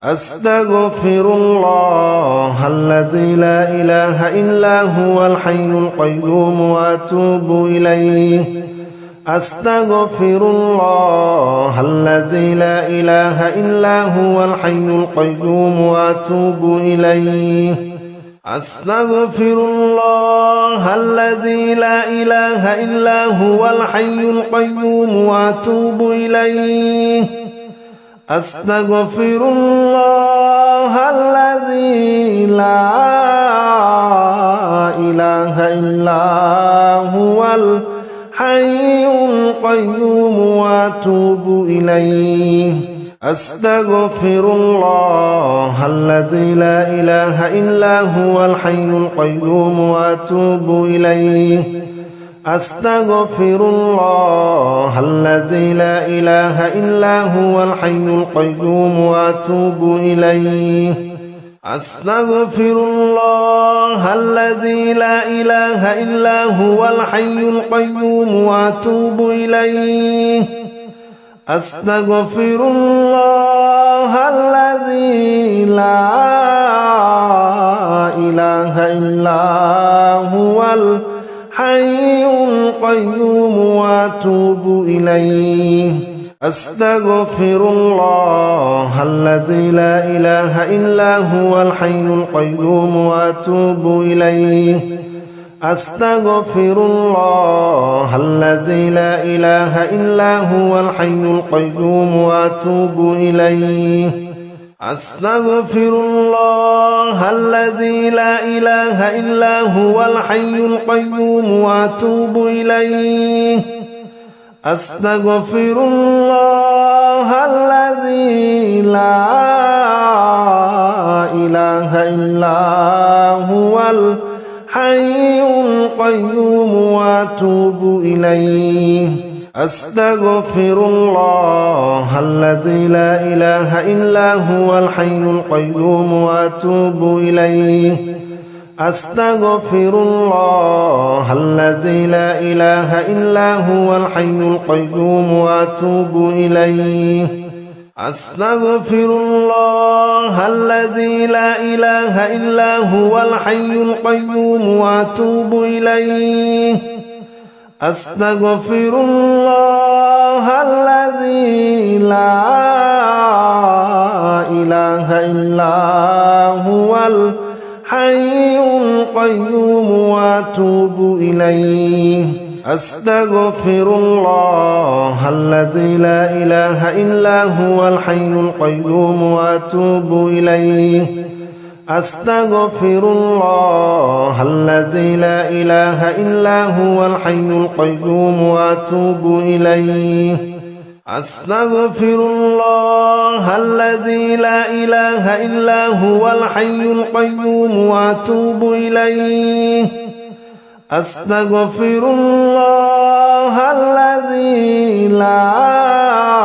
أستغفر الله الذي لا إله إلا هو الحي القيوم وأتوب إليه أستغفر الله الذي لا إله إلا هو الحي القيوم وأتوب إليه أستغفر الله الذي لا إله إلا هو الحي القيوم وأتوب إليه أستغفر الله الذي لا إله إلا هو الحي القيوم وأتوب إليه أستغفر الله الذي لا إله إلا هو الحي القيوم وأتوب إليه أستغفر الله الذي لا إله إلا هو الحي القيوم وأتوب إليه أستغفر الله الذي لا إله إلا هو الحي القيوم وأتوب إليه أستغفر الله الذي لا إله إلا هو الحي القيوم وأتوب إليه أستغفر الله الذي لا إله إلا هو الحي القيوم وأتوب إليه أستغفر الله الذي لا إله إلا هو الحي القيوم وأتوب إليه أستغفر الله الذي لا إله إلا هو الحي القيوم وأتوب إليه أستغفر الله الذي لا إله إلا هو الحي القيوم وأتوب إليه أستغفر الله الذي لا إله إلا هو الحي القيوم وأتوب إليه أستغفر الله الذي لا إله إلا هو الحي القيوم وأتوب إليه أستغفر الله الذي لا إله إلا هو الحي القيوم وأتوب إليه أستغفر الله الذي لا إله إلا هو الحي القيوم وأتوب إليه أستغفر الله الذي لا إله إلا هو الحي القيوم وأتوب إليه أستغفر الله الذي لا إله إلا هو الحي القيوم وأتوب إليه أستغفر الله الذي لا إله إلا هو الحي القيوم وأتوب إليه أستغفر الله الذي لا إله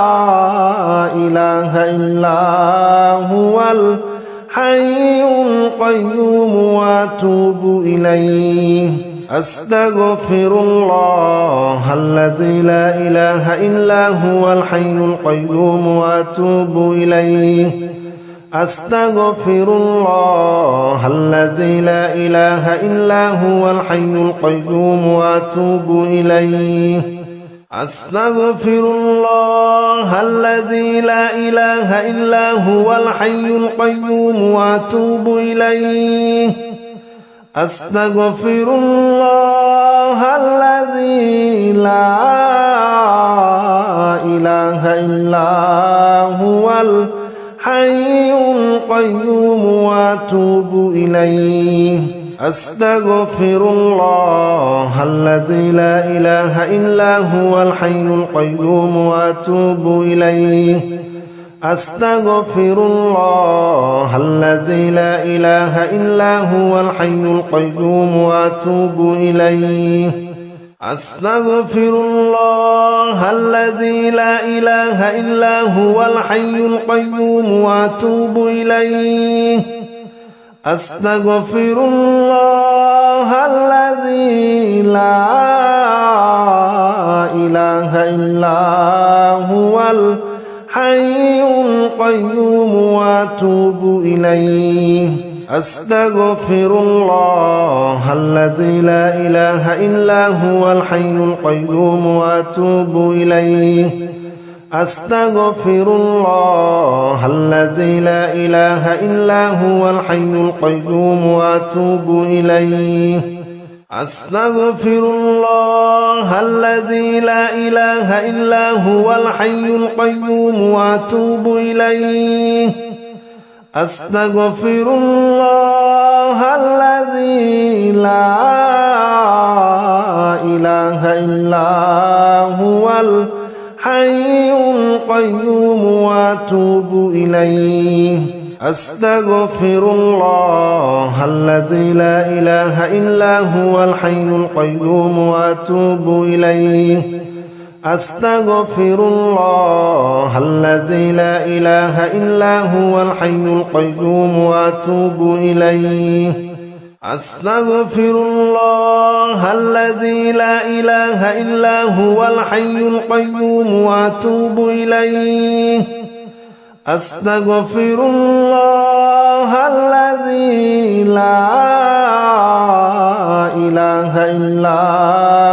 إلا هو الحي القيوم وأتوب إليه أستغفر الله الذي لا إله إلا هو الحي القيوم وأتوب إليه أستغفر الله الذي لا إله إلا هو الحي القيوم وأتوب إليه أستغفر الله الذي لا إله إلا هو الحي القيوم وأتوب إليه أستغفر الله الذي لا إله إلا هو الحي القيوم وأتوب إليه أستغفر الله الذي لا إله إلا هو الحي القيوم وأتوب إليه أستغفر الله الذي لا إله إلا هو الحي القيوم وأتوب إليه أستغفر الله الذي لا إله إلا هو الحي القيوم وأتوب إليه أستغفر الله الذي لا إله إلا هو الحي القيوم وأتوب إليه أستغفر الله الذي لا إله إلا هو الحي القيوم وأتوب إليه أستغفر الله الذي لا إله إلا هو الحي القيوم وأتوب إليه أستغفر الله الذي لا إله إلا هو الحي القيوم وأتوب إليه أستغفر الله الذي لا إله إلا هو الحي القيوم وأتوب إليه أستغفر الله الذي لا إله إلا هو الحي القيوم وأتوب إليه أستغفر الله الذي لا إله إلا هو الحي القيوم وأتوب إليه أستغفر الله الذي لا إله إلا هو الحي القيوم وأتوب إليه أستغفر الله الذي لا إله إلا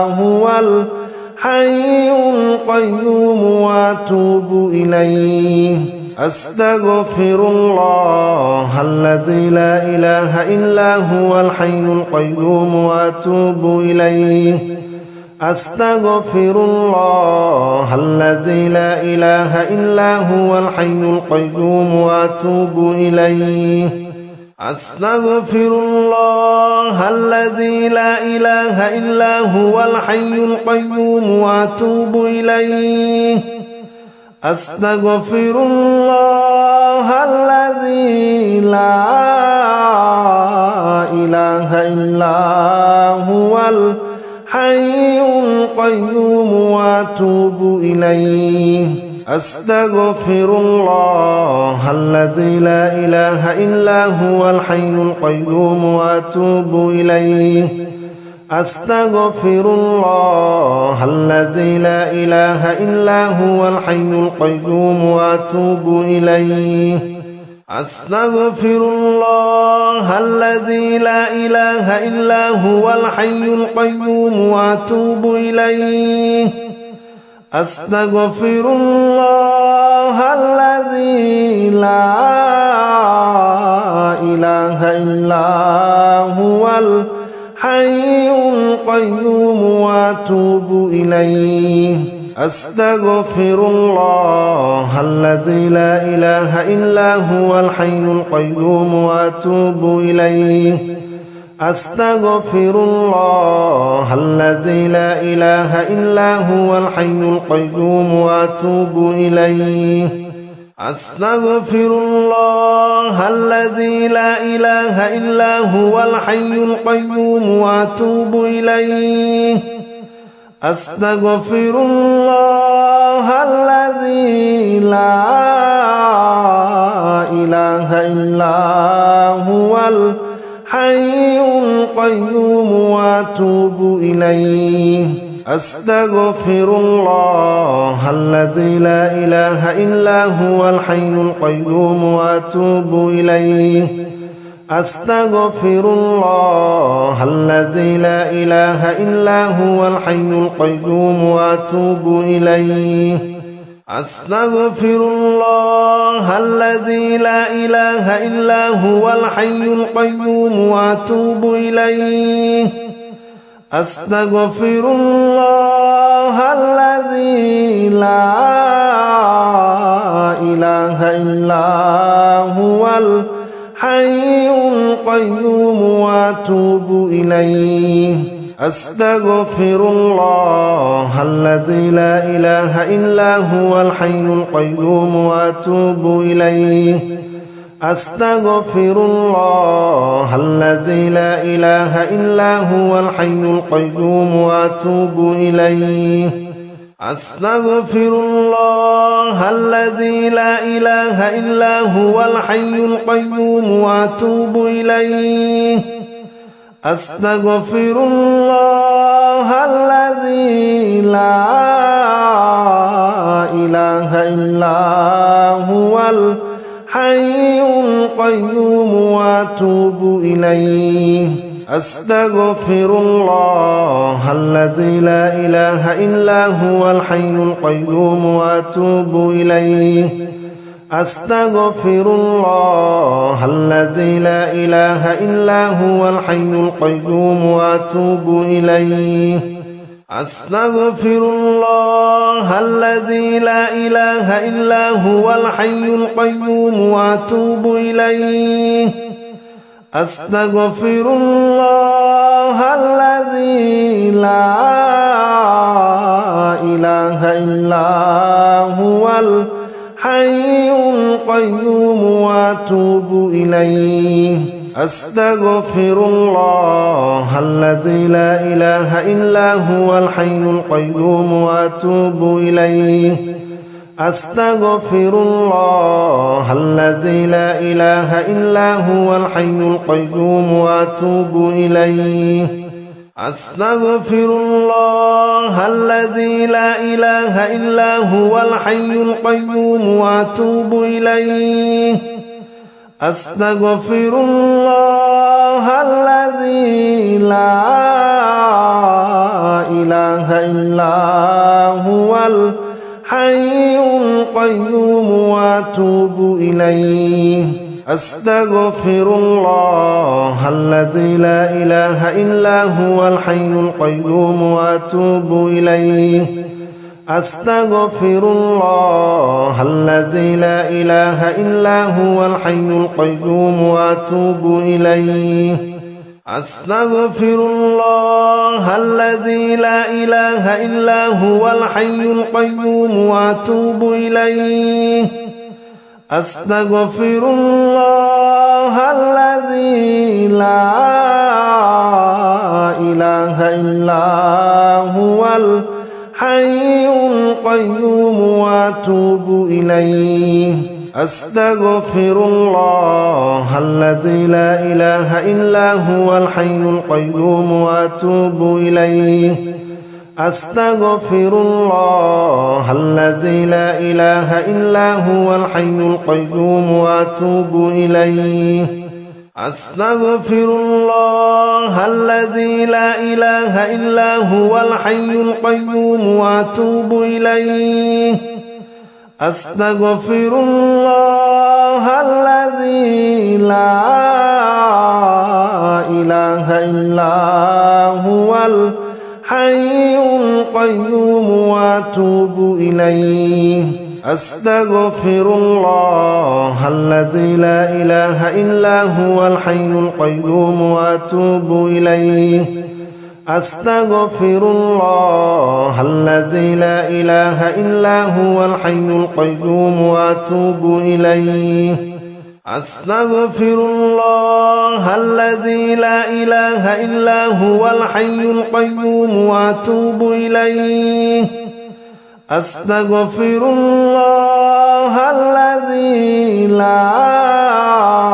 هو الحي القيوم وأتوب إليه أستغفر الله الذي لا إله إلا هو الحي القيوم وأتوب إليه أستغفر الله الذي لا إله إلا هو الحي القيوم وأتوب إليه أستغفر الله الذي لا إله إلا هو الحي القيوم وأتوب إليه أستغفر الله الذي لا إله إلا هو الحي القيوم وأتوب إليه أستغفر الله الذي لا إله إلا هو الحي القيوم وأتوب إليه أستغفر الله الذي لا إله إلا هو الحي القيوم وأتوب إليه أستغفر الله الذي لا إله إلا هو الحي القيوم وأتوب إليه أستغفر الله الذي لا إله إلا هو الحي القيوم وأتوب إليه أستغفر الله الذي لا إله إلا هو الحي القيوم وأتوب إليه أستغفر الله الذي لا إله إلا هو الحي القيوم وأتوب إليه أستغفر الله الذي لا إله إلا هو الحي القيوم وأتوب إليه أستغفر الله الذي لا إله إلا هو الحي القيوم وأتوب إليه أستغفر الله الذي لا إله إلا هو الحي القيوم وأتوب إليه أستغفر الله الذي لا إله إلا هو الحي القيوم وأتوب إليه أستغفر الله الذي لا إله إلا هو الحي القيوم وأتوب إليه أستغفر الله الذي لا إله إلا هو الحي القيوم وأتوب إليه أستغفر الله الذي لا إله إلا هو الحي القيوم وأتوب إليه أستغفر الله الذي لا إله إلا هو الحي القيوم وأتوب إليه أستغفر الله الذي لا إله إلا هو الحي القيوم وأتوب إليه أستغفر الله الذي لا إله إلا هو الحي القيوم وأتوب إليه أستغفر الله الذي لا إله إلا هو الحي القيوم وأتوب إليه أستغفر الله الذي لا إله إلا هو الحي القيوم وأتوب إليه أستغفر الله الذي لا إله إلا هو الحي القيوم وأتوب إليه أستغفر الله الذي لا إله إلا هو الحي القيوم وأتوب إليه أستغفر الله الذي لا إله إلا هو الحي القيوم وأتوب إليه أستغفر الله الذي لا إله إلا هو الحي القيوم وأتوب إليه أستغفر الله الذي لا إله إلا هو الحي القيوم وأتوب إليه أستغفر الله الذي لا إله إلا هو الحي القيوم وأتوب إليه أستغفر الله الذي لا إله إلا هو الحي القيوم وأتوب إليه أستغفر الله الذي لا إله إلا هو الحي القيوم وأتوب إليه أستغفر الله الذي لا إله إلا هو الحي القيوم وأتوب إليه أستغفر الله الذي لا إله إلا هو الحي القيوم وأتوب إليه أستغفر الله الذي لا إله إلا هو الحي القيوم وأتوب إليه أستغفر الله الذي لا إله إلا هو الحي القيوم وأتوب إليه أستغفر الله الذي لا إله إلا هو الحي القيوم وأتوب إليه أستغفر الله الذي لا إله إلا هو الحي القيوم وأتوب إليه أستغفر الله الذي لا إله إلا هو الحي القيوم وأتوب إليه أستغفر الله الذي لا إله إلا هو الحي القيوم وأتوب إليه أستغفر الله الذي لا إله إلا هو الحي القيوم وأتوب إليه أستغفر الله الذي لا إله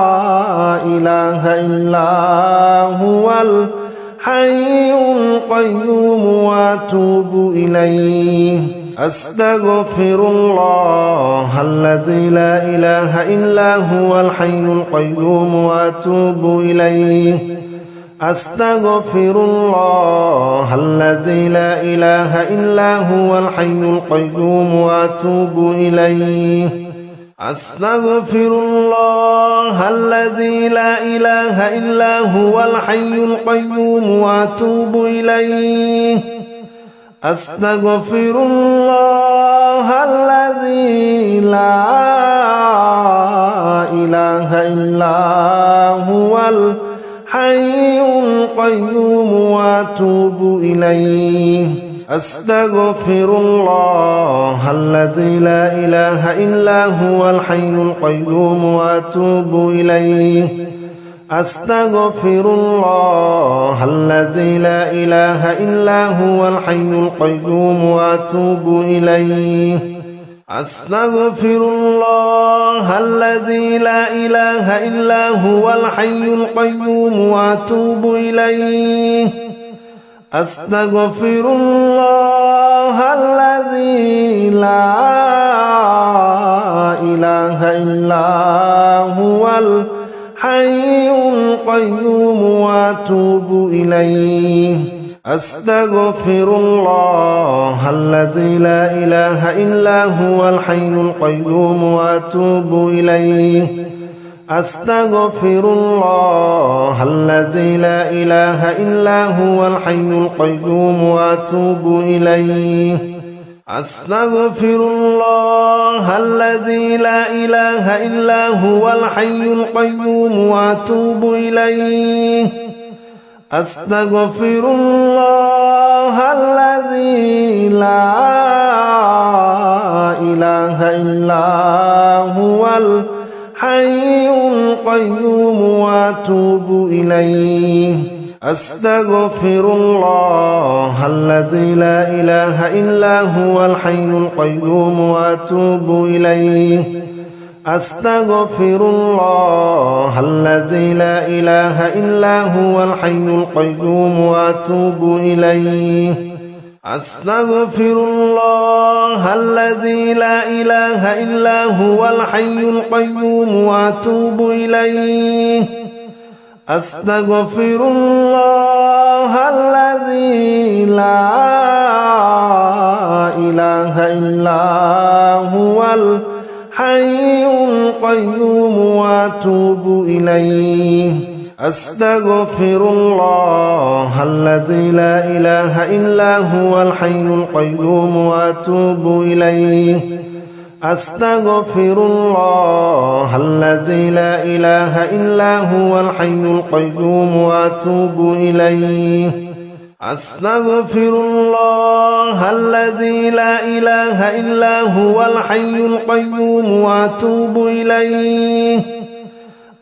إلا هو الحي القيوم وأتوب إليه أستغفر الله الذي لا إله إلا هو الحي القيوم وأتوب إليه أستغفر الله الذي لا إله إلا هو الحي القيوم وأتوب إليه أستغفر الله الذي لا إله إلا هو الحي القيوم وأتوب إليه أستغفر الله الذي لا إله إلا هو الحي القيوم وأتوب إليه أستغفر الله الذي لا إله إلا هو الحي القيوم وأتوب إليه أستغفر الله الذي لا إله إلا هو الحي القيوم وأتوب إليه أستغفر الله الذي لا إله إلا هو الحي القيوم وأتوب إليه أستغفر الله الذي لا إله إلا هو الحي القيوم وأتوب إليه أستغفر الله الذي لا إله إلا هو الحي القيوم وأتوب إليه أستغفر الله الذي لا إله إلا هو الحي القيوم وأتوب إليه أستغفر الله الذي لا إله إلا هو الحي القيوم وأتوب إليه أستغفر الله الذي لا إله إلا هو الحي القيوم وأتوب إليه أستغفر الله الذي لا إله إلا هو الحي القيوم وأتوب إليه أستغفر الله الذي لا إله إلا هو الحي القيوم وأتوب إليه أستغفر الله الذي لا إله إلا هو الحي القيوم وأتوب إليه أستغفر الله الذي لا إله إلا هو الحي القيوم وأتوب إليه أستغفر الله الذي لا إله إلا هو الحي القيوم وأتوب إليه أستغفر الله الذي لا إله إلا هو الحي القيوم وأتوب إليه أستغفر الله الذي لا إله إلا هو الحي القيوم وأتوب إليه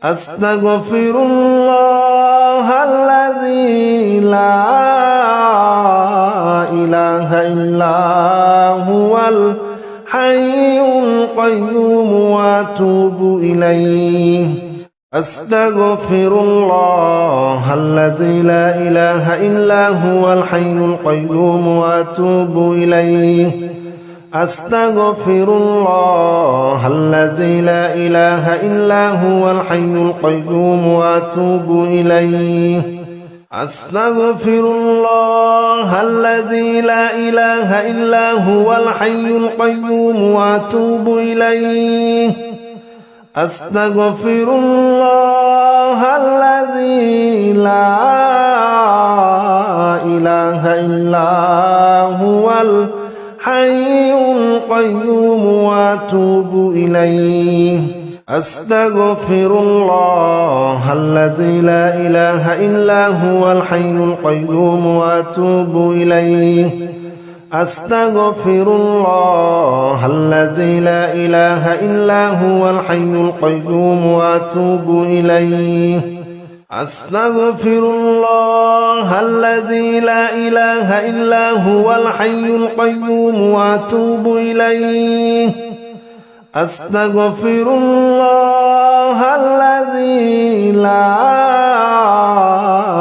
أستغفر الله الذي لا إله إلا هو الحي القيوم وأتوب إليه أستغفر الله الذي لا إله إلا هو الحي القيوم وأتوب إليه أستغفر الله الذي لا إله إلا هو الحي القيوم وأتوب إليه أستغفر الله الذي لا إله إلا هو الحي القيوم وأتوب إليه أستغفر الله الذي لا إله إلا هو الحي القيوم وأتوب إليه أستغفر الله الذي لا إله إلا هو الحي القيوم وأتوب إليه أستغفر الله الذي لا إله إلا هو الحي القيوم وأتوب إليه أستغفر الله الذي لا إله إلا هو الحي القيوم وأتوب إليه أستغفر الله الذي لا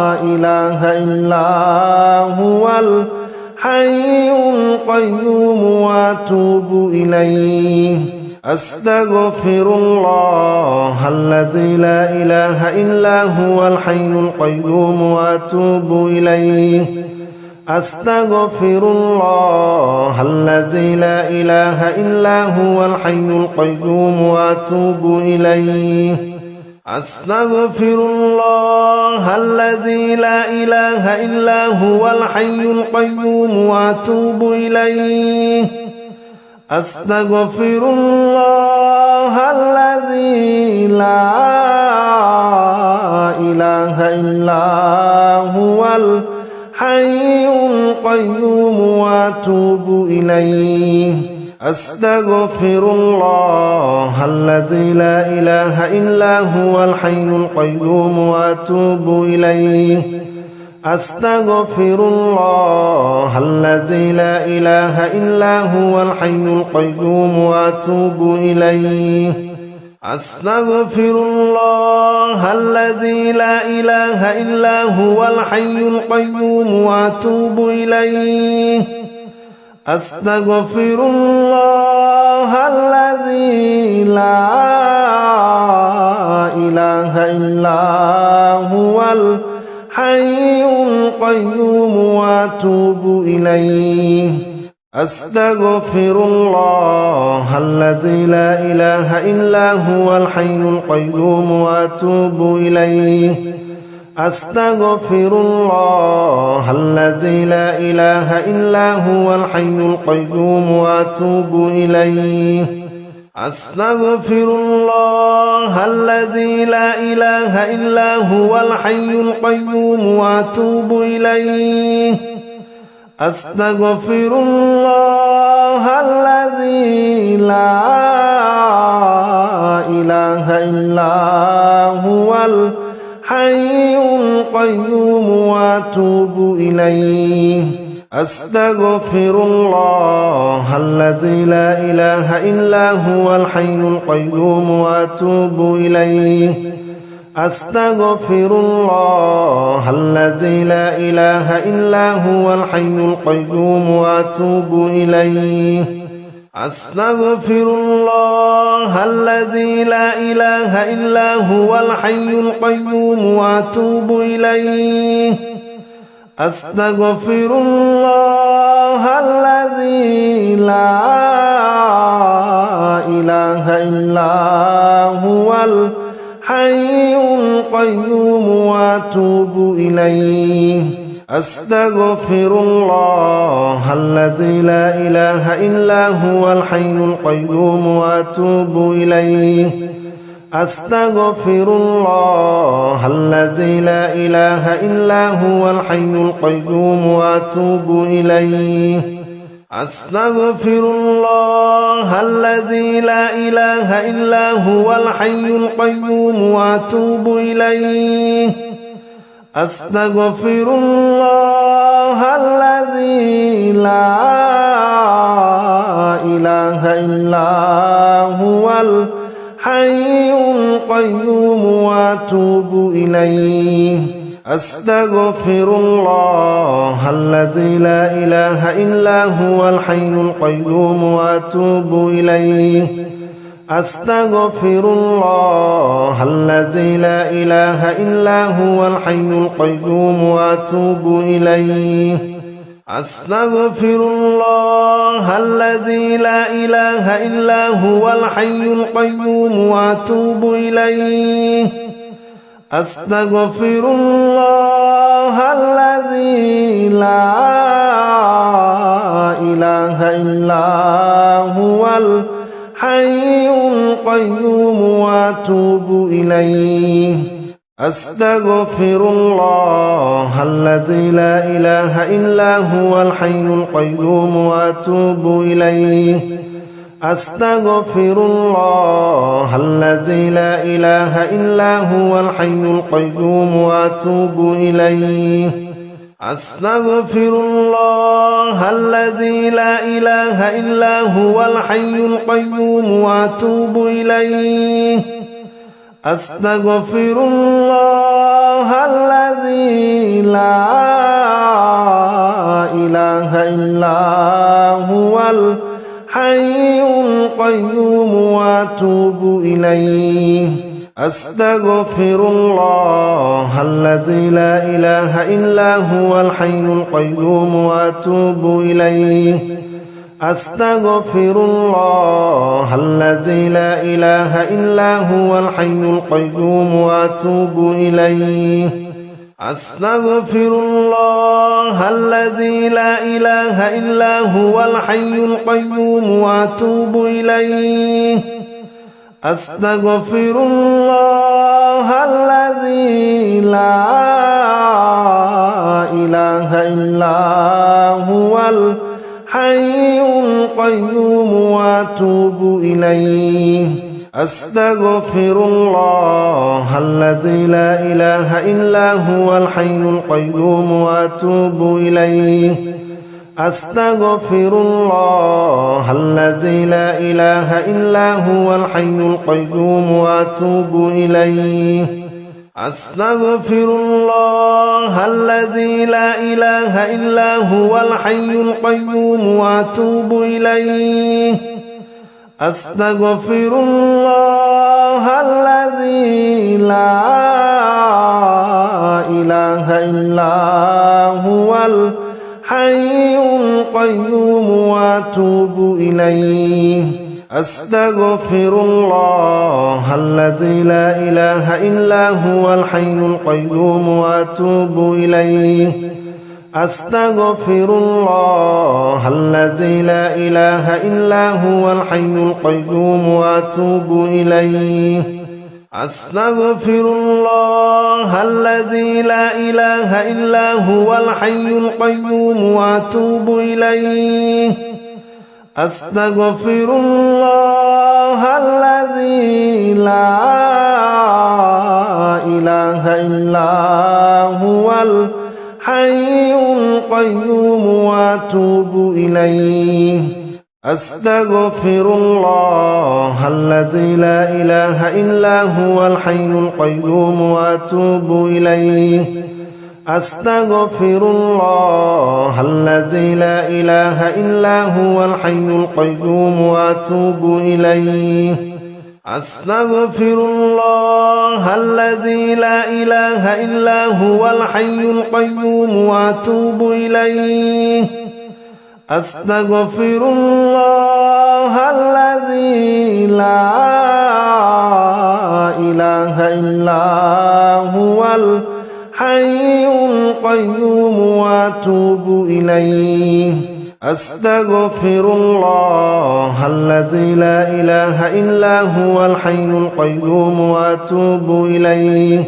إله إلا هو الحي القيوم وأتوب إليه أستغفر الله الذي لا إله إلا هو الحي القيوم وأتوب إليه أستغفر الله الذي لا إله إلا هو الحي القيوم وأتوب إليه أستغفر الله الذي لا إله إلا هو الحي القيوم وأتوب إليه أستغفر الله الذي لا إله إلا هو الحي القيوم وأتوب إليه أستغفر الله الذي لا إله إلا هو الحي القيوم وأتوب إليه أستغفر الله الذي لا إله إلا هو الحي القيوم وأتوب إليه أستغفر الله الذي لا إله إلا هو الحي القيوم وأتوب إليه أستغفر الله الذي لا إله إلا هو الحي القيوم وأتوب إليه أستغفر الله الذي لا إله إلا هو الحي القيوم وأتوب إليه أستغفر الله الذي لا إله إلا هو الحي القيوم وأتوب إليه أستغفر الله الذي لا إله إلا هو الحي القيوم وأتوب إليه أستغفر الله الذي لا إله إلا هو الحي القيوم وأتوب إليه أستغفر الله الذي لا إله إلا هو الحي القيوم وأتوب إليه أستغفر الله الذي لا إله إلا هو الحي القيوم وأتوب إليه أستغفر الله الذي لا إله إلا هو الحي القيوم وأتوب إليه أستغفر الله الذي لا إله إلا هو الحي القيوم وأتوب إليه أستغفر الله الذي لا إله إلا هو الحي القيوم وأتوب إليه أستغفر الله الذي لا إله إلا هو الحي القيوم وأتوب إليه أستغفر الله الذي لا إله إلا هو الحي القيوم وأتوب إليه أستغفر الله الذي لا إله إلا هو الحي القيوم وأتوب إليه أستغفر الله الذي لا إله إلا هو الحي القيوم وأتوب إليه أستغفر الله الذي لا إله إلا هو الحي القيوم وأتوب إليه أستغفر الله الذي لا إله إلا هو الحي القيوم وأتوب إليه أستغفر الله الذي لا إله إلا هو الحي القيوم وأتوب إليه أستغفر الله الذي لا إله إلا هو الحي القيوم وأتوب إليه أستغفر الله الذي لا إله إلا هو الحي القيوم وأتوب إليه أستغفر الله الذي لا إله إلا هو الحي القيوم وأتوب إليه أستغفر الله الذي لا إله إلا هو الحي القيوم وأتوب إليه أستغفر الله الذي لا إله إلا هو الحي القيوم وأتوب إليه أستغفر الله الذي لا إله إلا هو الحي القيوم وأتوب إليه أستغفر الله الذي لا إله إلا هو الحي القيوم وأتوب إليه أستغفر الله الذي لا إله إلا هو الحي القيوم وأتوب إليه أستغفر الله الذي لا إله إلا هو الحي القيوم وأتوب إليه أستغفر الله الذي لا إله إلا هو الحي القيوم وأتوب إليه أستغفر الله الذي لا إله إلا هو الحي القيوم وأتوب إليه أستغفر الله الذي لا إله إلا هو الحي القيوم وأتوب إليه أستغفر الله الذي لا إله إلا هو الحي القيوم وأتوب إليه أستغفر الله الذي لا إله إلا هو الحي القيوم وأتوب إليه أستغفر الله الذي لا إله إلا هو الحي القيوم وأتوب إليه أستغفر الله الذي لا إله إلا هو الحي القيوم وأتوب إليه أستغفر الله الذي لا إله إلا هو الحي القيوم وأتوب إليه أستغفر الله الذي لا إله إلا هو الحي القيوم وأتوب إليه أستغفر الله الذي لا إله إلا هو الحي القيوم وأتوب إليه أستغفر الله الذي لا إله إلا هو الحي القيوم وأتوب إليه أستغفر الله الذي لا إله إلا هو الحي القيوم وأتوب إليه أستغفر الله الذي لا إله إلا هو الحي القيوم وأتوب إليه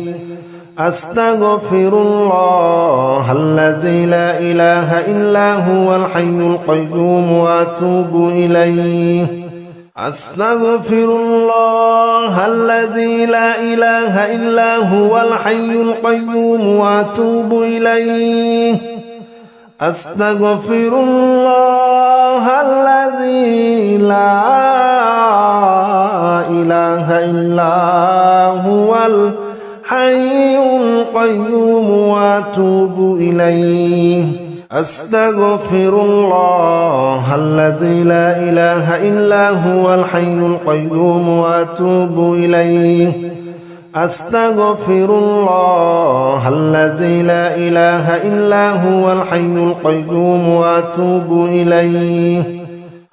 أستغفر الله الذي لا إله إلا هو الحي القيوم وأتوب إليه أستغفر الله الذي لا إله إلا هو الحي القيوم وأتوب إليه أستغفر الله الذي لا إله إلا هو الحي القيوم وأتوب إليه أستغفر الله الذي لا إله إلا هو الحي القيوم وأتوب إليه أستغفر الله الذي لا إله إلا هو الحي القيوم وأتوب إليه أستغفر الله الذي لا إله إلا هو الحي القيوم وأتوب إليه أستغفر الله الذي لا إله إلا هو الحي القيوم وأتوب إليه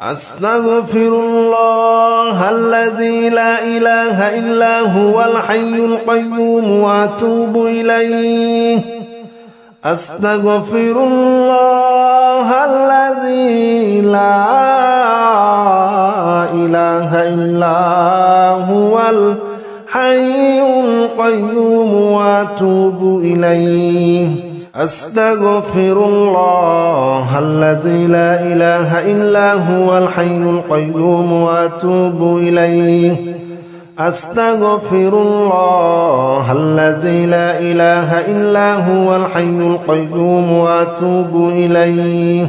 أستغفر الله الذي لا إله إلا هو الحي القيوم وأتوب إليه أستغفر الله الذي لا إله إلا هو الحي القيوم وأتوب إليه أستغفر الله الذي لا إله إلا هو الحي القيوم وأتوب إليه أستغفر الله الذي لا إله إلا هو الحي القيوم وأتوب إليه أستغفر الله الذي لا إله إلا هو الحي القيوم وأتوب إليه أستغفر الله الذي لا إله إلا هو الحي القيوم وأتوب إليه أستغفر الله الذي لا إله إلا هو الحي القيوم وأتوب إليه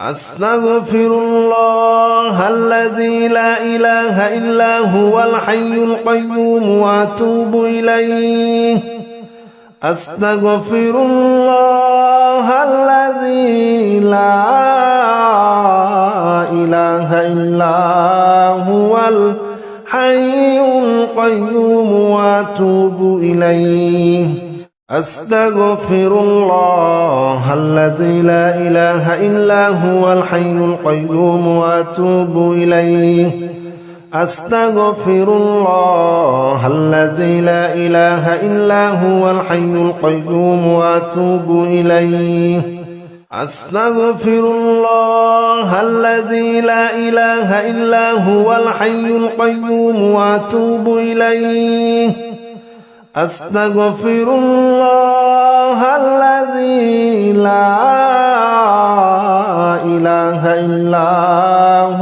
أستغفر الله الذي لا إله إلا هو الحي القيوم وأتوب إليه أستغفر الله الذي لا إله إلا هو الحي القيوم وأتوب إليه أستغفر الله الذي لا إله إلا هو الحي القيوم وأتوب إليه أستغفر الله الذي لا إله إلا هو الحي القيوم وأتوب إليه أستغفر الله الذي لا إله إلا هو الحي القيوم وأتوب إليه أستغفر الله الذي لا إله إلا هو الحي القيوم وأتوب إليه أستغفر الله الذي لا إله إلا هو الحي القيوم وأتوب إليه أستغفر الله الذي لا إله إلا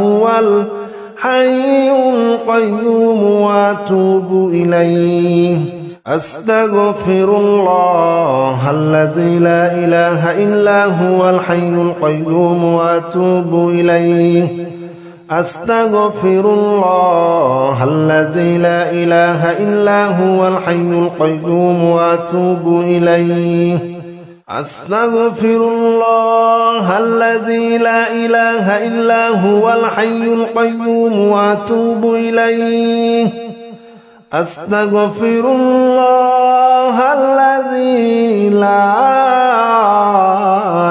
هو الحي القيوم وأتوب إليه أستغفر الله الذي لا إله إلا هو الحي القيوم وأتوب إليه أستغفر الله الذي لا إله إلا هو الحي القيوم وأتوب إليه أستغفر الله الذي لا إله إلا هو الحي القيوم وأتوب إليه أستغفر الله الذي لا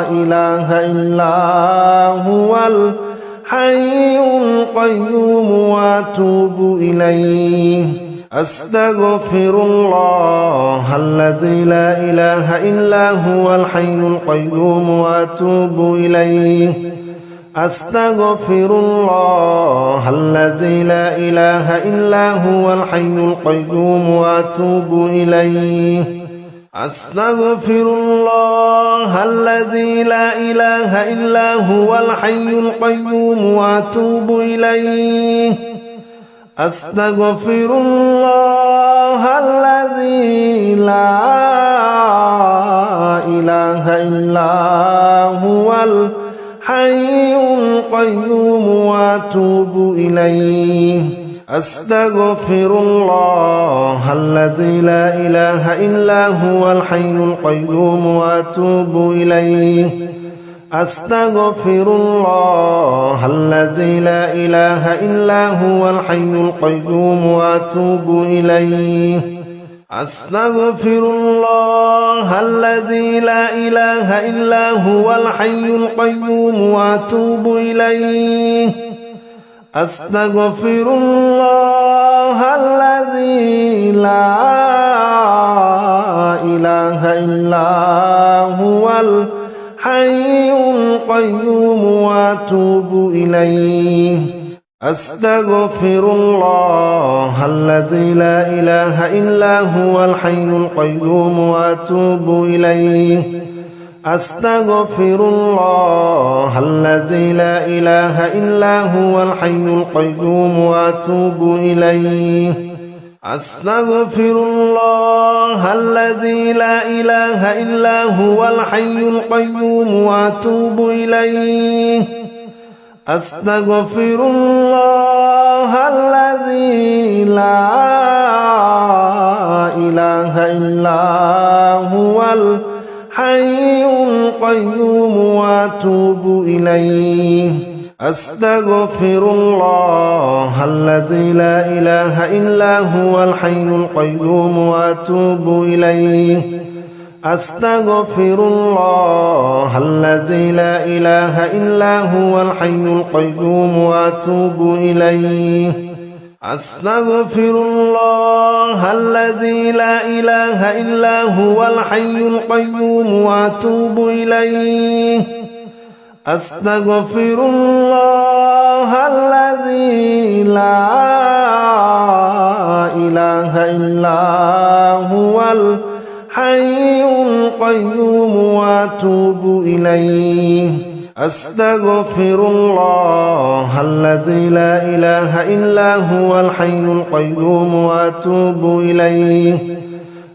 إله إلا هو الحي القيوم وأتوب إليه أستغفر الله الذي لا إله إلا هو الحي القيوم وأتوب إليه أستغفر الله الذي لا إله إلا هو الحي القيوم وأتوب إليه أستغفر الله الذي لا إله إلا هو الحي القيوم وأتوب إليه أستغفر الله الذي لا إله إلا هو الحي القيوم وأتوب إليه أستغفر الله الذي لا إله إلا هو الحي القيوم وأتوب إليه أستغفر الله الذي لا إله إلا هو الحي القيوم وأتوب إليه أستغفر الله الذي لا إله إلا هو الحي القيوم وأتوب إليه أستغفر الله الذي لا إله إلا هو الحي القيوم وأتوب إليه أستغفر الله الذي لا إله إلا هو الحي القيوم وأتوب إليه أستغفر الله الذي لا إله إلا هو الحي القيوم وأتوب إليه أستغفر الله الذي لا إله إلا هو الحي القيوم وأتوب إليه أستغفر الله الذي لا إله إلا هو الحي القيوم وأتوب إليه أستغفر الله الذي لا إله إلا هو الحي القيوم وأتوب إليه أستغفر الله الذي لا إله إلا هو الحي القيوم وأتوب إليه أستغفر الله الذي لا إله إلا هو الحي القيوم وأتوب إليه أستغفر الله الذي لا إله إلا هو الحي القيوم وأتوب إليه أستغفر الله الذي لا إله إلا هو الحي القيوم وأتوب إليه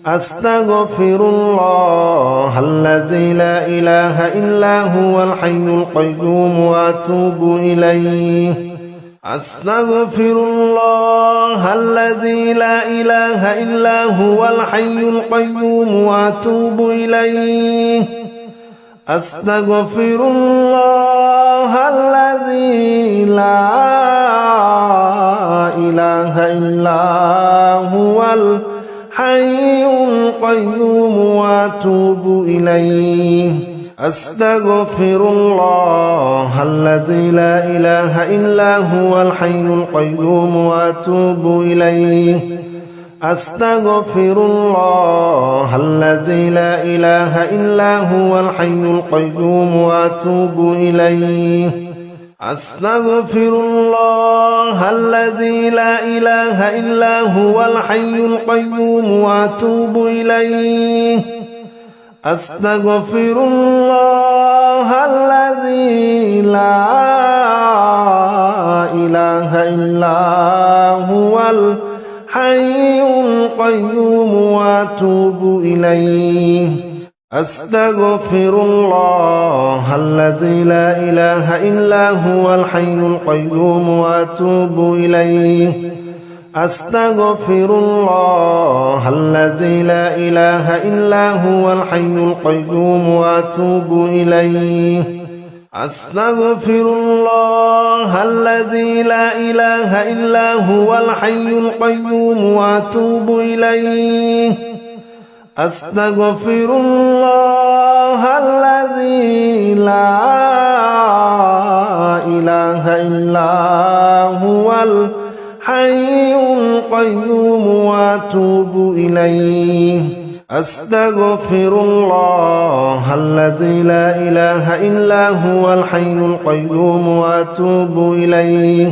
أستغفر الله الذي لا إله إلا هو الحي القيوم وأتوب إليه أستغفر الله الذي لا إله إلا هو الحي القيوم وأتوب إليه أستغفر الله الذي لا إله إلا هو الحي القيوم وأتوب إليه أستغفر الله الذي لا إله إلا هو الحي القيوم وأتوب إليه أستغفر الله الذي لا إله إلا هو الحي القيوم وأتوب إليه أستغفر الله الذي لا إله إلا هو الحي القيوم وأتوب إليه أستغفر الله الذي لا إله إلا هو الحي القيوم وأتوب إليه أستغفر الله الذي لا إله إلا هو الحي القيوم وأتوب إليه أستغفر الله الذي لا إله إلا هو الحي القيوم وأتوب إليه أستغفر الله الذي لا إله إلا هو الحي القيوم وأتوب إليه أستغفر الله الذي لا إله إلا هو الحي القيوم وأتوب إليه أستغفر الله الذي لا إله إلا هو الحي القيوم وأتوب إليه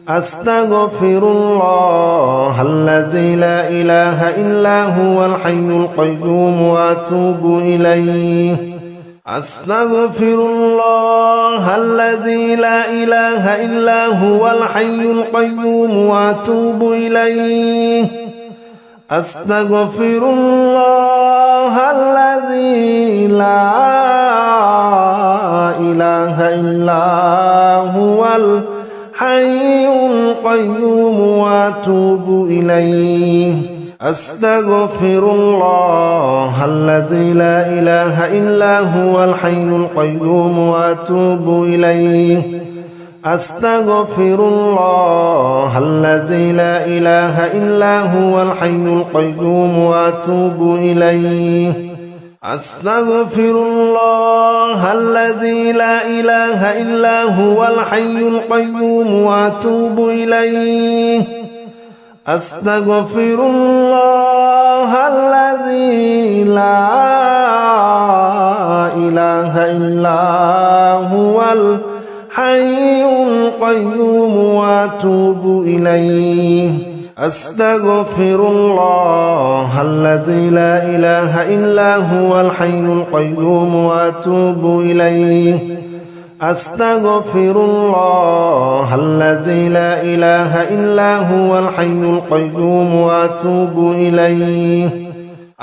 أستغفر الله الذي لا إله إلا هو الحي القيوم وأتوب إليه أستغفر الله الذي لا إله إلا هو الحي القيوم وأتوب إليه أستغفر الله الذي لا إله إلا هو الحي القيوم وأتوب إليه أستغفر الله الذي لا إله إلا هو الحي القيوم وأتوب إليه أستغفر الله الذي لا إله إلا هو الحي القيوم وأتوب إليه أستغفر الله الذي لا إله إلا هو الحي القيوم وأتوب إليه أستغفر الله الذي لا إله إلا هو الحي القيوم وأتوب إليه أستغفر الله الذي لا إله إلا هو الحي القيوم وأتوب إليه أستغفر الله الذي لا إله إلا هو الحي القيوم وأتوب إليه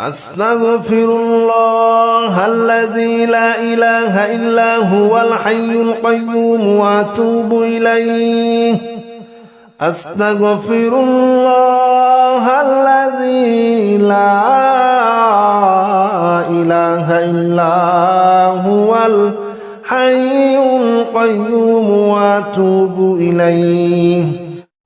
أستغفر الله الذي لا إله إلا هو الحي القيوم وأتوب إليه أستغفر الله الذي لا إله إلا هو الحي القيوم وأتوب إليه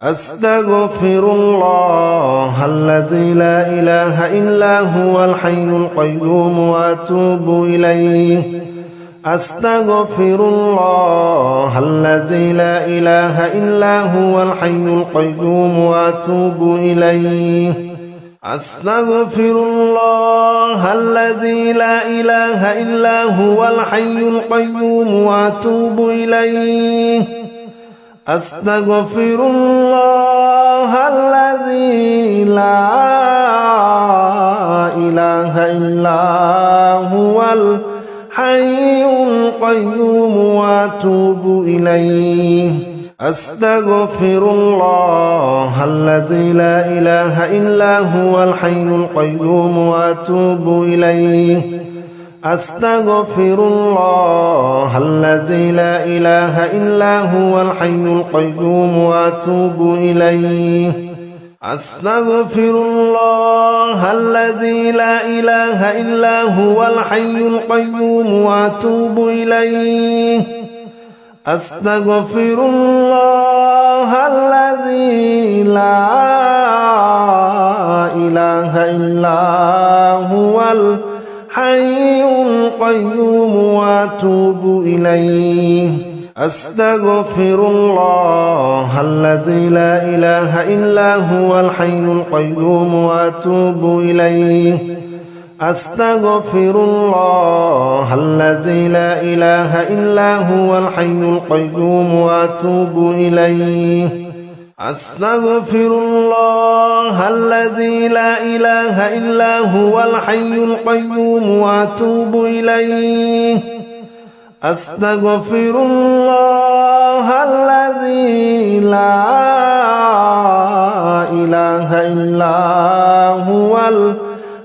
أستغفر الله الذي لا إله إلا هو الحي القيوم وأتوب إليه أستغفر الله الذي لا إله إلا هو الحي القيوم وأتوب إليه أستغفر الله الذي لا إله إلا هو الحي القيوم وأتوب إليه أستغفر الله الذي لا إله إلا هو الحي القيوم وأتوب إليه أستغفر الله الذي لا إله إلا هو الحي القيوم وأتوب إليه أستغفر الله الذي لا إله إلا هو الحي القيوم وأتوب إليه أستغفر الله الذي لا إله إلا هو الحي القيوم وأتوب إليه أستغفر الله الذي لا إله إلا هو الحي القيوم وأتوب إليه أستغفر الله الذي لا إله إلا هو الحي القيوم وأتوب إليه أستغفر الله الذي لا إله إلا هو الحي القيوم وأتوب إليه أستغفر الله الذي لا إله إلا هو الحي القيوم وأتوب إليه أستغفر الله الذي لا إله إلا هو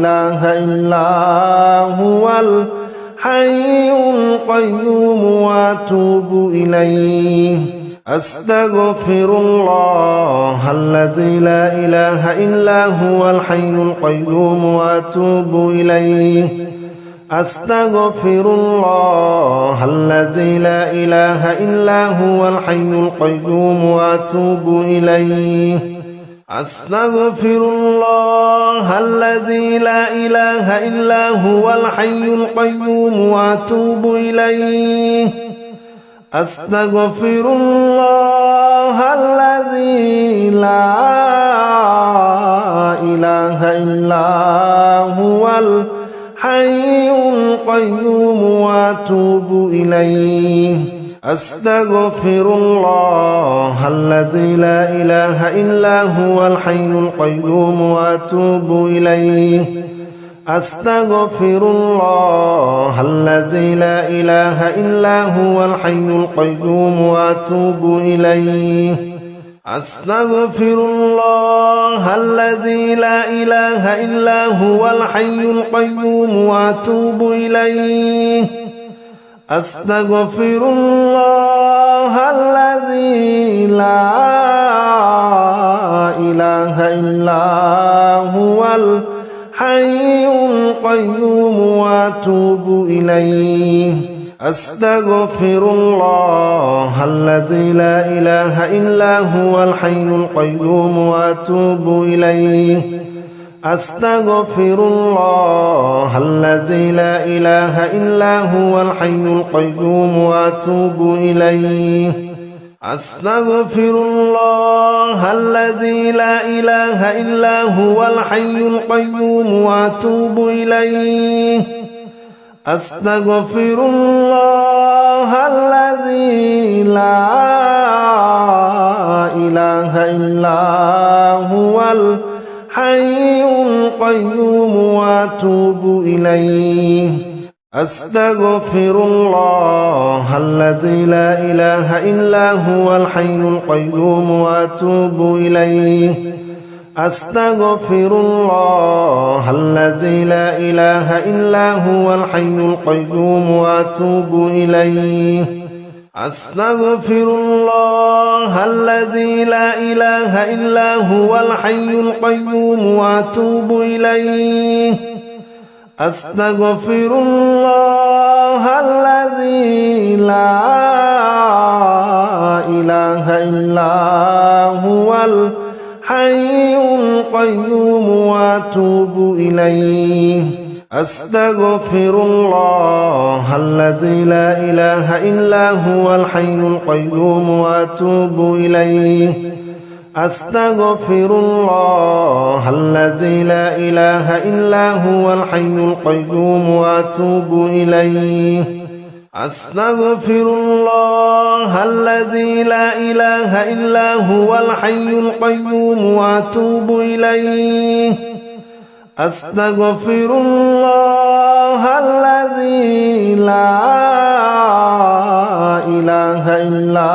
إله إلا هو الحي القيوم وأتوب إليه أستغفر الله الذي لا إله إلا هو الحي القيوم وأتوب إليه أستغفر الله الذي لا إله إلا هو الحي القيوم وأتوب إليه أستغفر الله الذي لا إله إلا هو الحي القيوم وأتوب إليه أستغفر الله الذي لا إله إله إلا هو الحي القيوم وأتوب إليه أستغفر الله الذي لا إله إلا هو الحي القيوم وأتوب إليه أستغفر الله الذي لا إله إلا هو الحي القيوم وأتوب إليه أستغفر الله الذي لا إله إلا هو الحي القيوم وأتوب إليه أستغفر الله الذي لا إله إلا هو الحي القيوم وأتوب إليه أستغفر الله الذي لا إله إلا هو الحي القيوم وأتوب إليه أستغفر الله الذي لا إله إلا هو الحي القيوم وأتوب إليه أستغفر الله الذي لا إله إلا هو الحي القيوم وأتوب إليه أستغفر الله الذي لا إله إلا هو الحي القيوم وأتوب إليه أستغفر الله الذي لا إله إلا هو الحي القيوم وأتوب إليه أستغفر الله الذي لا إله إلا هو الحي القيوم وأتوب إليه أستغفر الله الذي لا إله إلا هو الحي القيوم وأتوب إليه أستغفر الله الذي لا إله إلا هو الحي القيوم وأتوب إليه أستغفر الله الذي لا إله إلا هو الحي القيوم وأتوب إليه أستغفر الله الذي لا إله إلا هو الحي القيوم وأتوب إليه أستغفر الله الذي لا إله إلا هو الحي القيوم وأتوب إليه أستغفر الله الذي لا إله إلا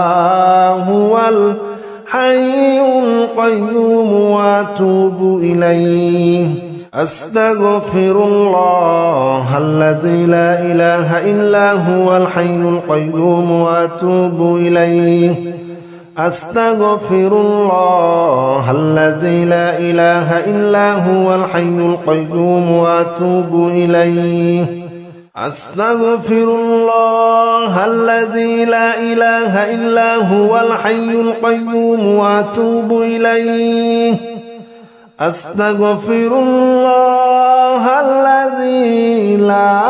هو الحي القيوم وأتوب إليه أستغفر الله الذي لا إله إلا هو الحي القيوم وأتوب إليه أستغفر الله الذي لا إله إلا هو الحي القيوم وأتوب إليه أستغفر الله الذي لا إله إلا هو الحي القيوم وأتوب إليه أستغفر الله الذي لا إله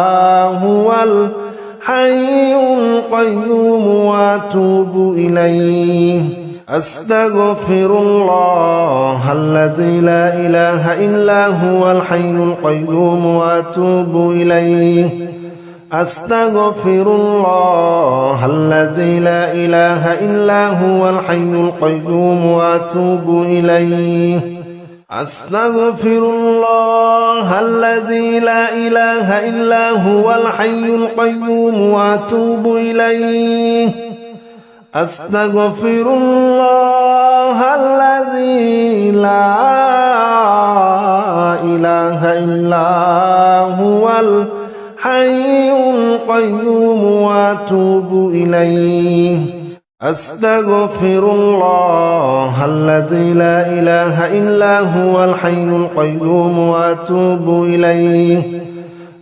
إلا هو الحي القيوم وأتوب إليه أستغفر الله الذي لا إله إلا هو الحي القيوم وأتوب إليه أستغفر الله الذي لا إله إلا هو الحي القيوم وأتوب إليه أستغفر الله الذي لا إله إلا هو الحي القيوم وأتوب إليه أستغفر الله الذي لا إله إلا هو الحي القيوم وأتوب إليه أستغفر الله الذي لا إله إلا هو الحي القيوم وأتوب إليه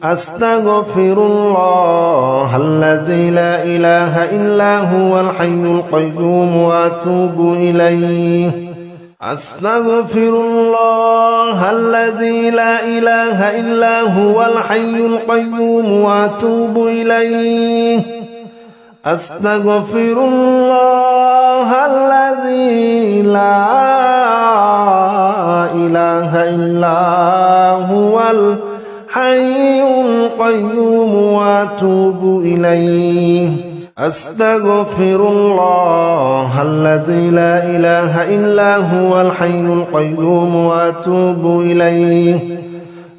أستغفر الله الذي لا إله إلا هو الحي القيوم وأتوب إليه أستغفر الله الذي لا إله إلا هو الحي القيوم وأتوب إليه أستغفر الله الذي الذي لا إله إلا هو الحي القيوم وأتوب إليه أستغفر الله الذي لا إله إلا هو الحي القيوم وأتوب إليه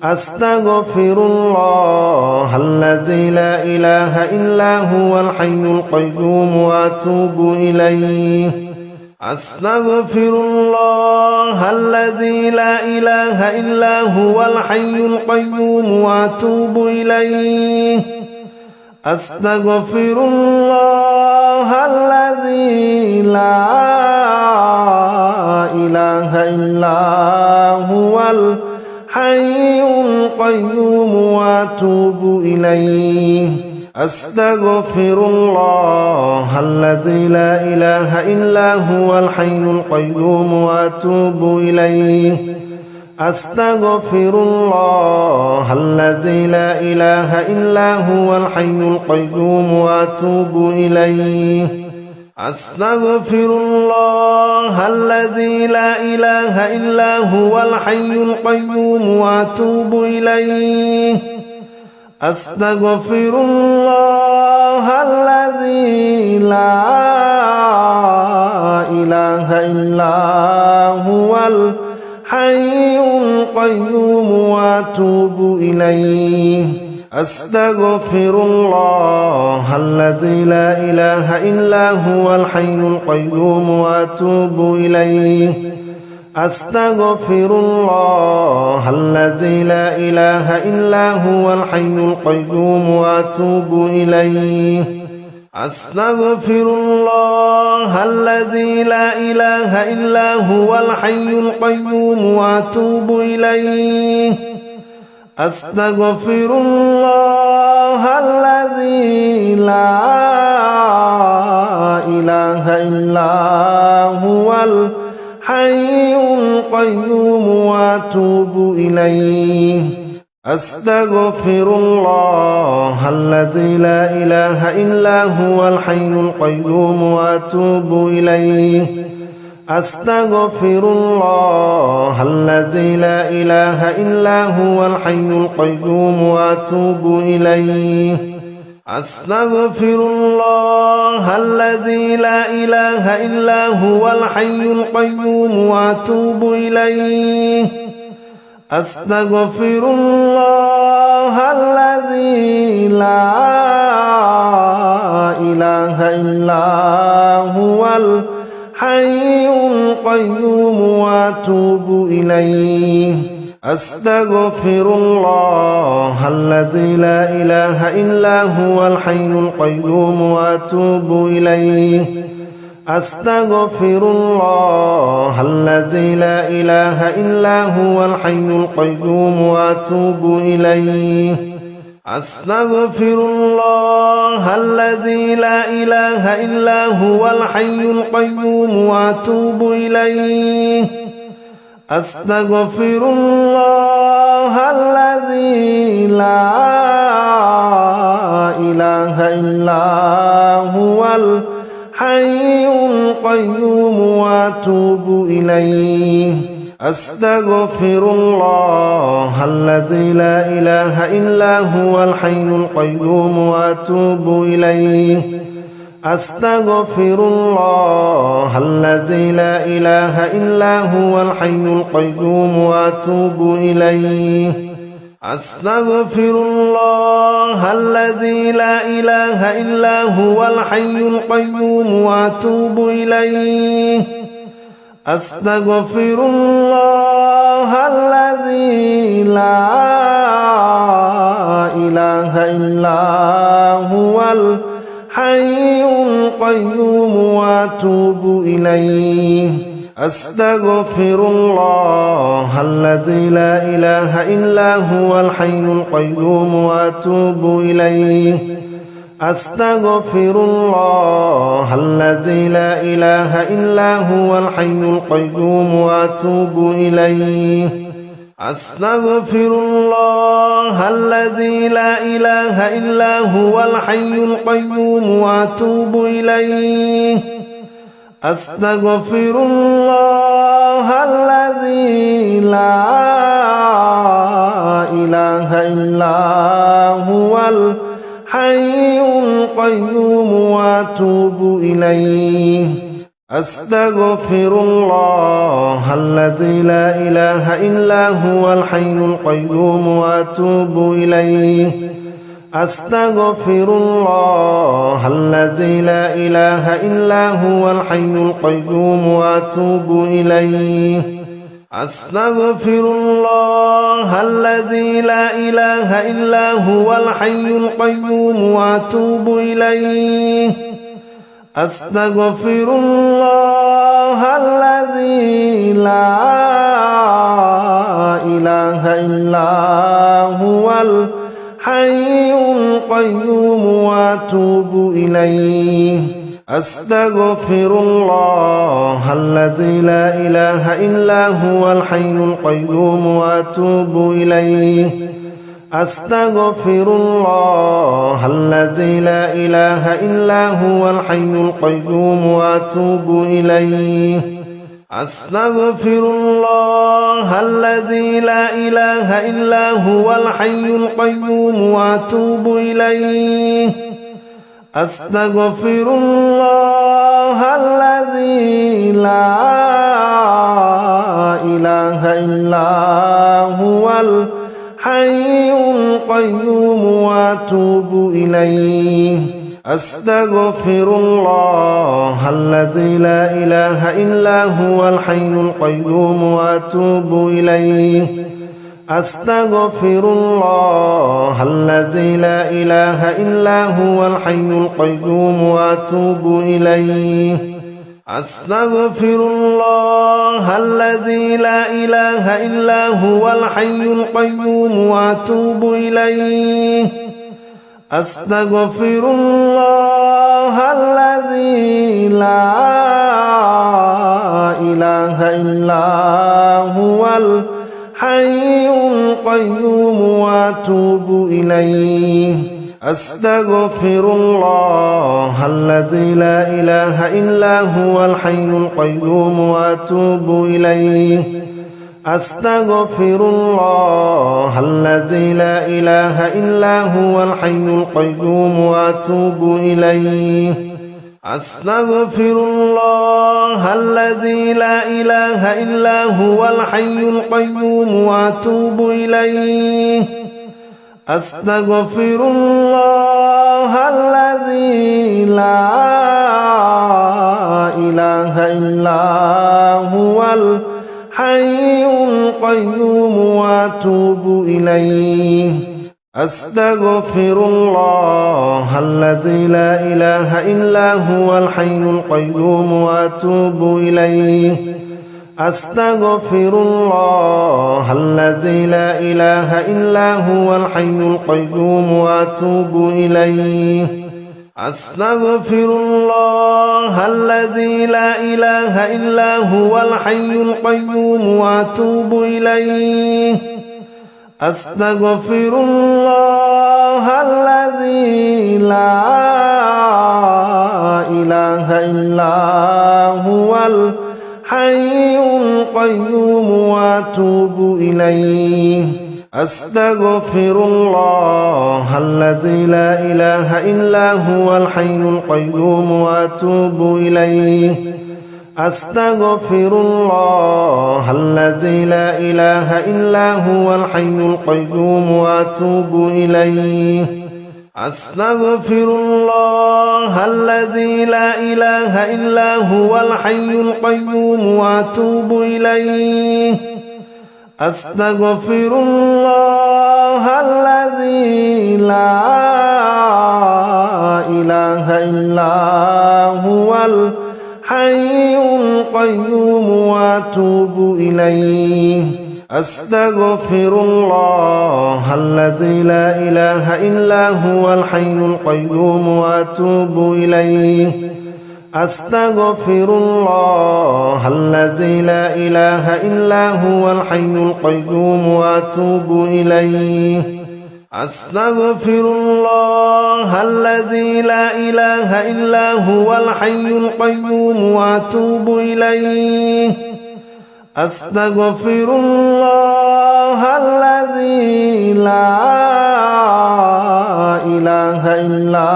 أستغفر الله الذي لا إله إلا هو الحي القيوم وأتوب إليه أستغفر الله الذي لا إله إلا هو الحي القيوم وأتوب إليه أستغفر الله الذي لا إله إلا هو الحي القيوم وأتوب إليه أستغفر الله الذي لا إله إلا هو الحي القيوم وأتوب إليه أستغفر الله الذي لا إله إلا هو الحي القيوم وأتوب إليه أستغفر الله الذي لا إله إلا هو الحي القيوم وأتوب إليه أستغفر الله الذي لا إله إلا هو الحي القيوم وأتوب إليه أستغفر الله الذي لا إله إلا هو الحي القيوم وأتوب إليه أستغفر الله الذي لا إله إلا هو الحي القيوم وأتوب إليه أستغفر الله الذي لا إله إلا هو الحي القيوم وأتوب إليه أستغفر الله الذي لا إله إلا هو الحي القيوم وأتوب إليه أستغفر الله الذي لا إله إلا هو الحي القيوم وأتوب إليه أستغفر الله الذي لا إله إلا هو الحي القيوم وأتوب إليه أستغفر الله الذي لا إله إلا هو الحي القيوم وأتوب إليه أستغفر الله الذي لا إله إلا هو الحي القيوم وأتوب إليه أستغفر الله الذي لا إله إلا هو الحي القيوم وأتوب إليه أستغفر الله الذي لا إله إلا هو الحي القيوم وأتوب إليه أستغفر الله الذي لا إله إلا هو الحي القيوم وأتوب إليه أستغفر الله الذي لا إله إلا هو الحي القيوم وأتوب إليه أستغفر الله الذي لا إله إلا هو الحي القيوم وأتوب إليه أستغفر الله الذي لا إله إلا هو الحي القيوم وأتوب إليه أستغفر الله الذي لا إله إلا هو الحي القيوم وأتوب إليه أستغفر الله الذي لا إله إلا هو الحي القيوم وأتوب إليه أستغفر الله الذي لا إله إلا هو الحي القيوم وأتوب إليه أستغفر الله الذي لا إله إلا هو الحي القيوم وأتوب إليه أستغفر الله الذي لا إله إلا هو الحي القيوم وأتوب إليه أستغفر الله الذي لا إله إلا هو الحي القيوم وأتوب إليه أستغفر الله الذي لا إله إلا هو الحي القيوم وأتوب إليه أستغفر الله الذي لا إله إلا هو الحي القيوم وأتوب إليه أستغفر الله الذي لا إله إلا هو الحي القيوم وأتوب إليه أستغفر الله الذي لا إله إلا هو الحي القيوم وأتوب إليه أستغفر الله الذي لا إله إلا هو الحي القيوم وأتوب إليه أستغفر الله الذي لا إله إلا هو الحي القيوم وأتوب إليه أستغفر الله الذي لا إله إلا هو الحي القيوم وأتوب إليه أستغفر الله الذي لا إله إلا هو الحي القيوم وأتوب إليه أستغفر الله الذي لا إله إلا هو الحي القيوم وأتوب إليه أستغفر الله الذي لا إله إلا هو الحي القيوم وأتوب إليه أستغفر الله الذي لا إله إلا هو الحي القيوم وأتوب إليه أستغفر الله الذي لا إله إلا هو الحي القيوم وأتوب إليه أستغفر الله الذي لا إله إلا هو الحي القيوم وأتوب إليه أستغفر الله الذي لا إله إلا هو الحي القيوم وأتوب إليه أستغفر الله الذي لا إله إلا هو الحي القيوم وأتوب إليه أستغفر الله الذي لا إله إلا هو الحي القيوم وأتوب إليه أستغفر الله الذي لا إله إلا هو الحي القيوم وأتوب إليه أستغفر الله الذي لا إله إلا هو الحي القيوم وأتوب إليه أستغفر الله الذي لا إله إلا هو الحي القيوم وأتوب إليه أستغفر الله الذي لا إله إلا هو الحي القيوم وأتوب إليه أستغفر الله الذي لا إله إلا هو الحي القيوم وأتوب إليه أستغفر الله الذي لا إله إلا هو الحي القيوم وأتوب إليه أستغفر الله الذي لا إله إلا هو الحي القيوم وأتوب إليه أستغفر الله الذي لا إله إلا هو الحي القيوم وأتوب إليه أستغفر الله الذي لا إله إلا هو الحي القيوم وأتوب إليه أستغفر الله الذي لا إله إلا هو الحي القيوم وأتوب إليه أستغفر الله الذي لا إله إلا هو الحي القيوم وأتوب إليه أستغفر الله الذي لا إله إلا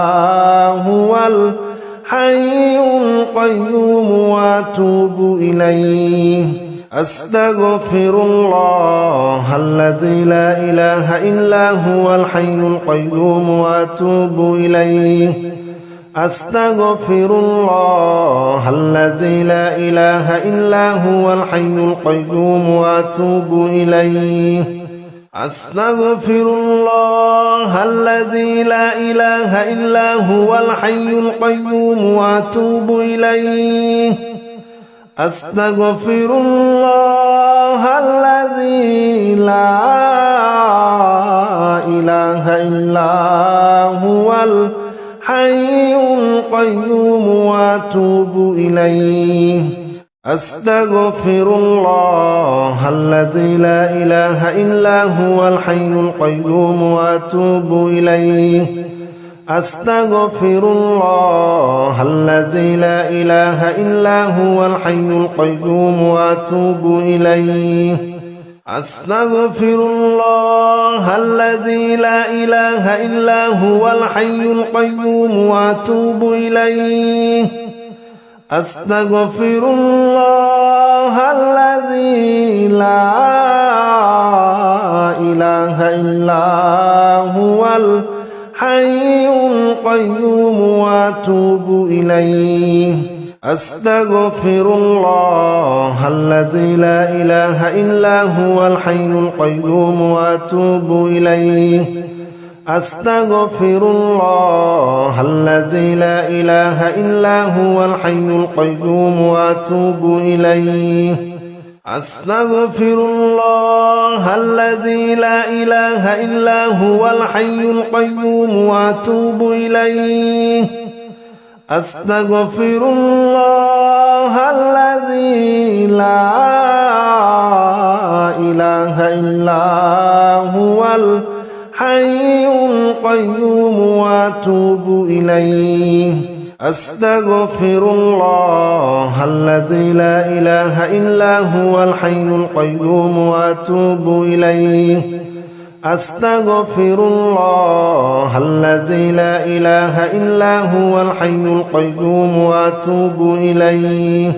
هو الحي القيوم وأتوب إليه أستغفر الله الذي لا إله إلا هو الحي القيوم وأتوب إليه أستغفر الله الذي لا إله إلا هو الحي القيوم وأتوب إليه أستغفر الله الذي لا إله إلا هو الحي القيوم وأتوب إليه أستغفر الله الذي لا إله إلا هو الحي القيوم وأتوب إليه أستغفر الله الذي لا إله إلا هو الحي القيوم وأتوب إليه أستغفر الله الذي لا إله إلا هو الحي القيوم وأتوب إليه أستغفر الله الذي لا إله إلا هو الحي القيوم وأتوب إليه أستغفر الله الذي لا إله إلا هو الحي القيوم وأتوب إليه أستغفر الله الذي لا إله إلا هو الحي القيوم وأتوب إليه أستغفر الله الذي لا إله إلا هو الحي القيوم وأتوب إليه أستغفر الله الذي لا إله إلا هو الحي القيوم وأتوب إليه أستغفر الله الذي لا إله إلا هو الحي القيوم وأتوب إليه أستغفر الله الذي لا إله إلا هو الحي القيوم وأتوب إليه أستغفر الله الذي لا إله إلا هو الحي القيوم وأتوب إليه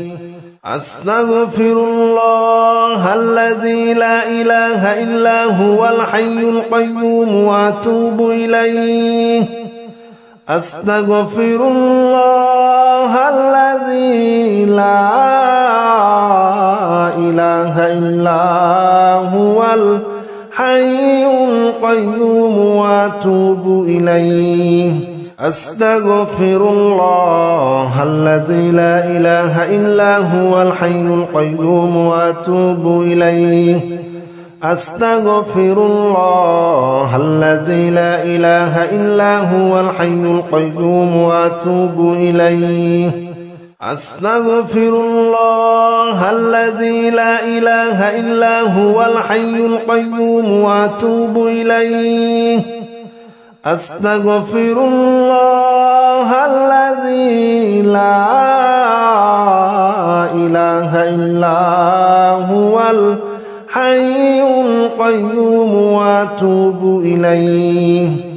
أستغفر الله الذي لا إله إلا هو الحي القيوم وأتوب إليه أستغفر الله الذي لا إله إلا هو الحي القيوم وأتوب إليه أستغفر الله الذي لا إله إلا هو الحي القيوم وأتوب إليه أستغفر الله الذي لا إله إلا هو الحي القيوم وأتوب إليه أستغفر الله الذي لا إله إلا هو الحي القيوم وأتوب إليه أستغفر الله الذي لا إله إلا هو الحي القيوم وأتوب إليه